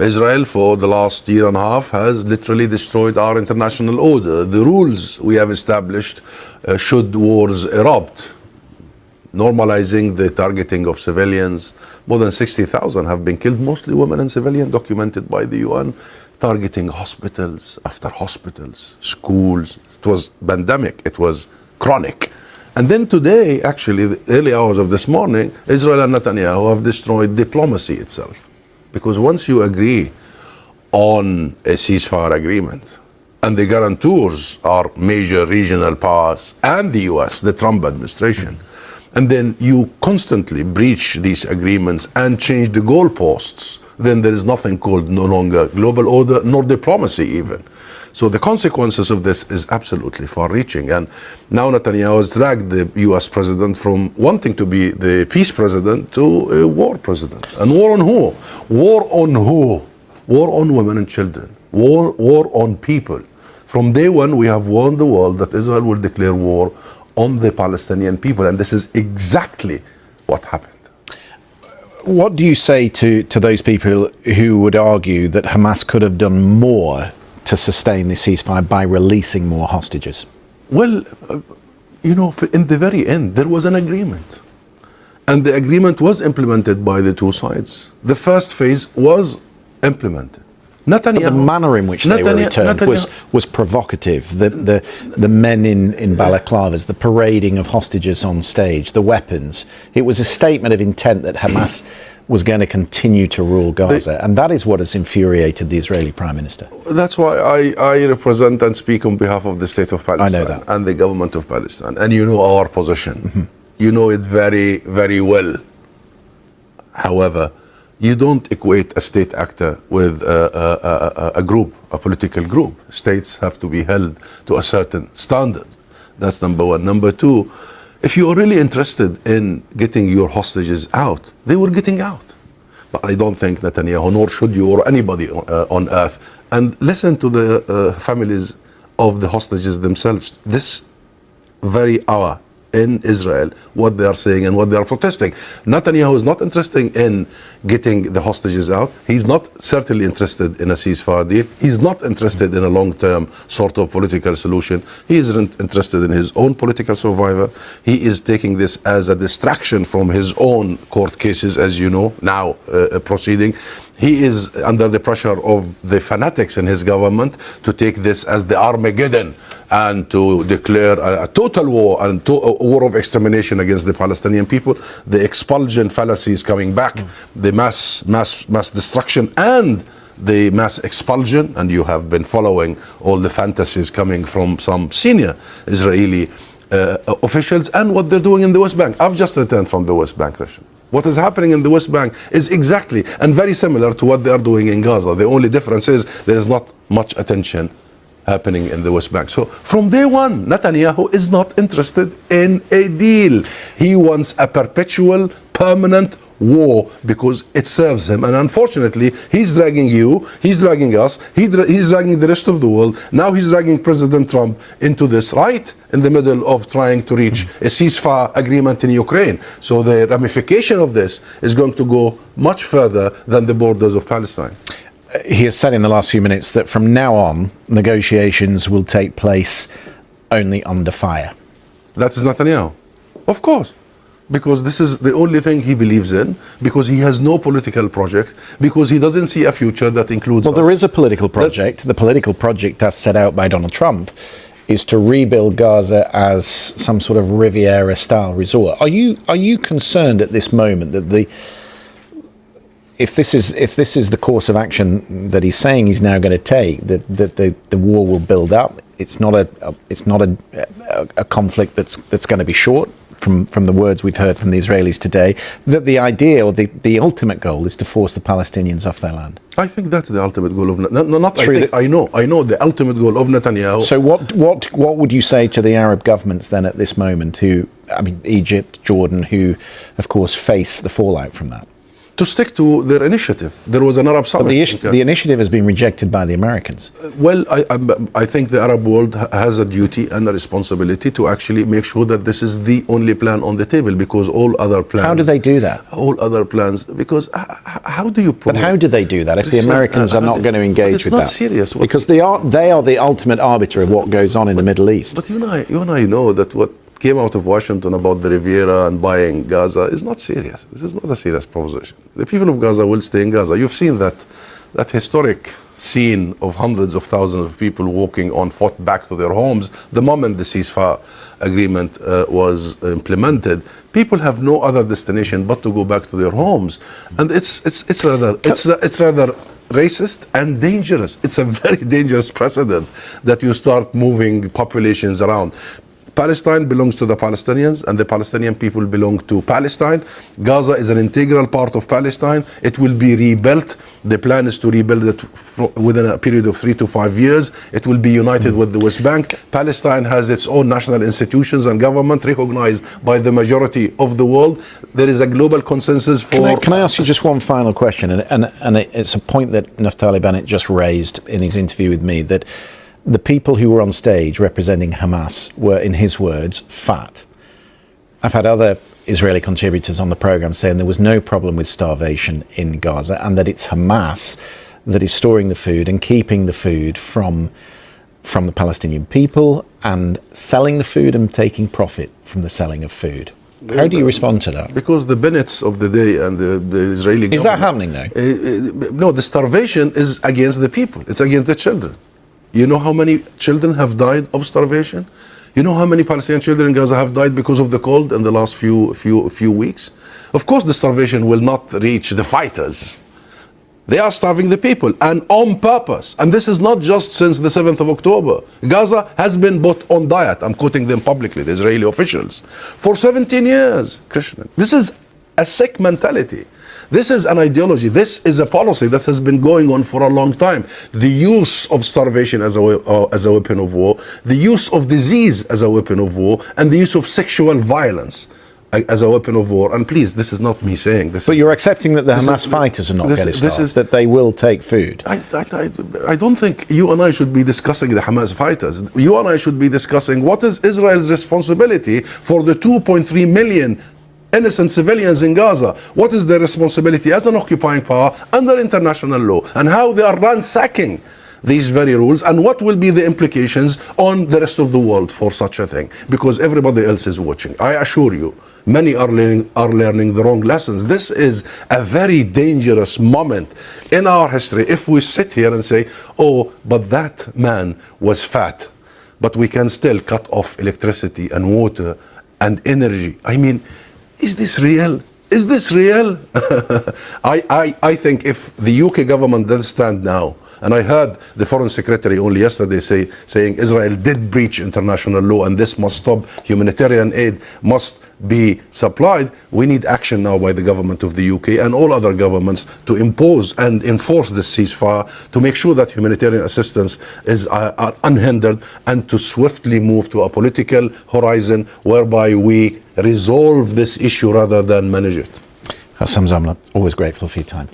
Israel, for the last year and a half, has literally destroyed our international order. The rules we have established should wars erupt, normalizing the targeting of civilians. More than 60,000 have been killed, mostly women and civilians, documented by the UN, targeting hospitals after hospitals, schools. It was pandemic, it was chronic. And then today, actually, the early hours of this morning, Israel and Netanyahu have destroyed diplomacy itself. Because once you agree on a ceasefire agreement, and the guarantors are major regional powers and the US, the Trump administration, and then you constantly breach these agreements and change the goalposts, then there is nothing called no longer global order, nor diplomacy even. So the consequences of this is absolutely far-reaching. And now Netanyahu has dragged the US president from wanting to be the peace president to a war president. And war on who? War on who? War on women and children. War on people. From day one, we have warned the world that Israel will declare war on the Palestinian people. And this is exactly what happened. What do you say to those people who would argue that Hamas could have done more to sustain the ceasefire by releasing more hostages? Well, in the very end, there was an agreement. And the agreement was implemented by the two sides. The first phase was implemented. Netanyahu, but the manner in which they were returned was provocative. The men in balaclavas, the parading of hostages on stage, the weapons. It was a statement of intent that Hamas was going to continue to rule Gaza, and that is what has infuriated the Israeli Prime Minister. That's why I represent and speak on behalf of the state of Palestine. I know that. And the government of Palestine. And you know our position. Mm-hmm. You know it very, very well. However, you don't equate a state actor with a group, a political group. States have to be held to a certain standard. That's number one. Number two, if you are really interested in getting your hostages out, they were getting out. But I don't think Netanyahu, nor should you, or anybody on earth. And listen to the families of the hostages themselves. This very hour in Israel, what they are saying and what they are protesting. Netanyahu is not interested in getting the hostages out. He's not certainly interested in a ceasefire deal. He's not interested in a long-term sort of political solution. He isn't interested in his own political survival. He is taking this as a distraction from his own court cases, as you know, now proceeding. He is under the pressure of the fanatics in his government to take this as the Armageddon and to declare a total war and a war of extermination against the Palestinian people. The expulsion fallacy is coming back, the mass destruction and the mass expulsion, and you have been following all the fantasies coming from some senior Israeli officials and what they're doing in the West Bank. I've just returned from the West Bank, Rashid. What is happening in the West Bank is exactly and very similar to what they are doing in Gaza. The only difference is there is not much attention happening in the West Bank. So from day one, Netanyahu is not interested in a deal. He wants a perpetual, permanent war because it serves him. And unfortunately, he's dragging you, he's dragging us, he's dragging the rest of the world. Now he's dragging President Trump into this right in the middle of trying to reach a ceasefire agreement in Ukraine. So the ramification of this is going to go much further than the borders of Palestine. He has said in the last few minutes that from now on, negotiations will take place only under fire. That is Netanyahu. Of course. Because this is the only thing he believes in, because he has no political project, because he doesn't see a future that includes Well, there is a political project. The political project as set out by Donald Trump is to rebuild Gaza as some sort of Riviera-style resort. Are you concerned at this moment that if this is the course of action that he's saying he's now going to take, that the war will build up? It's not a conflict that's going to be short. From the words we've heard from the Israelis today, that the idea or the ultimate goal is to force the Palestinians off their land. I think that's the ultimate goal of I know the ultimate goal of Netanyahu. So what would you say to the Arab governments then at this moment, Egypt, Jordan, who of course face the fallout from that? to stick to their initiative. There was an Arab summit. But the initiative has been rejected by the Americans. Well, I think the Arab world has a duty and a responsibility to actually make sure that this is the only plan on the table, because all other plans... How do they do that? All other plans, because how do you... But how do they do that if the Americans are not going to engage with that? It's not serious. Because they are the ultimate arbiter of what goes on in the Middle East. But you and I know that what came out of Washington about the Riviera and buying Gaza is not serious. This is not a serious proposition. The people of Gaza will stay in Gaza. You've seen that historic scene of hundreds of thousands of people walking on foot back to their homes the moment the ceasefire agreement was implemented. People have no other destination but to go back to their homes, and it's rather racist and dangerous. It's a very dangerous precedent that you start moving populations around. Palestine belongs to the Palestinians, and the Palestinian people belong to Palestine. Gaza is an integral part of Palestine. It will be rebuilt. The plan is to rebuild it within a period of 3 to 5 years. It will be united with the West Bank. Palestine has its own national institutions and government recognized by the majority of the world. There is a global consensus for... Can I ask you just one final question? And it's a point that Naftali Bennett just raised in his interview with me, that the people who were on stage representing Hamas were, in his words, fat. I've had other Israeli contributors on the program saying there was no problem with starvation in Gaza, and that it's Hamas that is storing the food and keeping the food from the Palestinian people, and selling the food and taking profit from the selling of food. How do you respond to that? Because the Bennetts of the day and the Israeli government... Is that happening now? No, the starvation is against the people. It's against the children. You know how many children have died of starvation? You know how many Palestinian children in Gaza have died because of the cold in the last few weeks? Of course, the starvation will not reach the fighters. They are starving the people, and on purpose. And this is not just since the 7th of October. Gaza has been put on diet. I'm quoting them publicly, the Israeli officials, for 17 years, Krishna. This is a sick mentality. This is an ideology. This is a policy that has been going on for a long time. The use of starvation as a weapon of war, the use of disease as a weapon of war, and the use of sexual violence as a weapon of war. And please, this is not me saying this. But you're accepting that the Hamas fighters are not getting starved, that they will take food. I don't think you and I should be discussing the Hamas fighters. You and I should be discussing what is Israel's responsibility for the 2.3 million innocent civilians in Gaza. What is their responsibility as an occupying power under international law, and how they are ransacking these very rules, and what will be the implications on the rest of the world for such a thing, because everybody else is watching. I assure you, many are learning the wrong lessons. This is a very dangerous moment in our history if we sit here and say, oh, but that man was fat, but we can still cut off electricity and water and energy. I mean, is this real? Is this real? I think if the UK government does stand now, and I heard the Foreign Secretary only yesterday saying Israel did breach international law and this must stop, humanitarian aid must be supplied, we need action now by the government of the UK and all other governments to impose and enforce this ceasefire, to make sure that humanitarian assistance is unhindered, and to swiftly move to a political horizon whereby we resolve this issue rather than manage it. Hassam Zomlot, always grateful for your time.